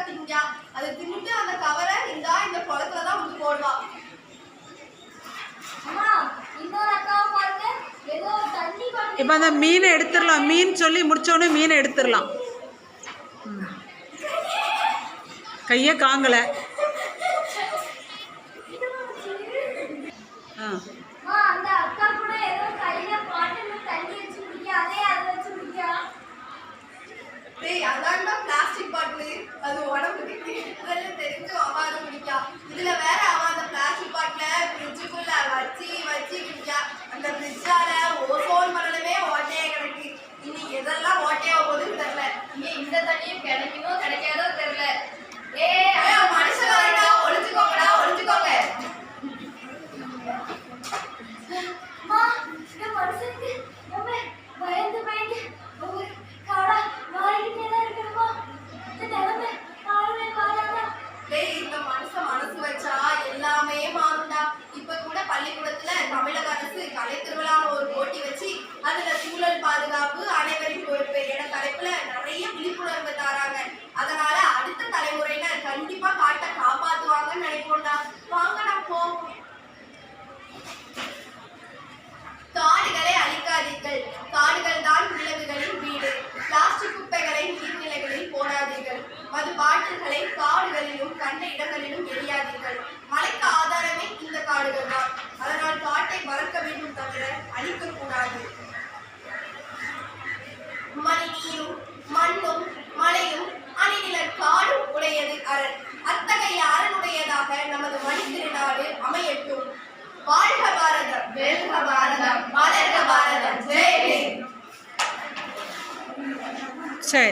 திங்கா. அதை தின்னுட்டு அந்த கவரை இந்த குளத்துல தான் வந்து போடுவா. இப்போ அந்த மீனை எடுத்துடலாம். மீன் சொல்லி முடிச்சோடனே மீனை எடுத்துடலாம். கையை காங்கலை. பிளாஸ்டிக் பாட்டில் அது உடம்புக்கு தெரிஞ்சு அவன் அதை குடிக்கா. இதுல வேற அவன் அந்த பிளாஸ்டிக் பாட்டில ஃப்ரிட்ஜுக்குள்ள வச்சு குடிக்கா. அந்த ஃப்ரிட்ஜால ஓசோன் மண்டலமே ஓட்டையே கிடக்கு. இனி எதெல்லாம் ஓட்டையா போகுதுன்னு தெரியல. இனி இந்த தண்ணியும் கிடைக்குமோ கிடைக்காதோ தெரியல. மனுஷன் வரடா, ஒளிச்சுக்கோங்கடா, ஒளிச்சுக்கோங்க. பள்ளிக்கூடத்துல தமிழக அரசு கலை திருவிழான்னு ஒரு போட்டி வச்சு அதுல சூழல் பாதுகாப்பு அனைவரின் பொறுப்பு என தலைப்புல நிறைய விழிப்புணர்வு தராங்க. அதனால அடுத்த தலைமுறையினர் கண்டிப்பா காட்டை காப்பாத்துவாங்கன்னு நினைப்போம்டா. வாங்க நான் போவோம். காடுகளை அழிக்காதீர்கள். காடுகள் தான் விலங்குகளின் வீடு. பிளாஸ்டிக் குப்பைகளை நீர்நிலைகளில் போடாதீர்கள். மது பாட்டில்களை காடுகளிலும் கண்ட இடங்களிலும் எரியாதீர்கள். மழைக்கு ஆதாரமே இந்த காடுகள் தான். அதனால் காட்டை வளர்க்க வேண்டும் தவிர அழிக்கக்கூடாது. மணிநீரும் மண்ணும் மலையும் அணிநிலர் காடும் உடையது அரண். அத்தகைய அரணுடையதாக நமது மணித்திருநாடு அமையட்டும். வாழ்க பாரதம், வெல்க பாரதம், வளர்க பாரதம். ஜெய் ஹிந்த். சரி.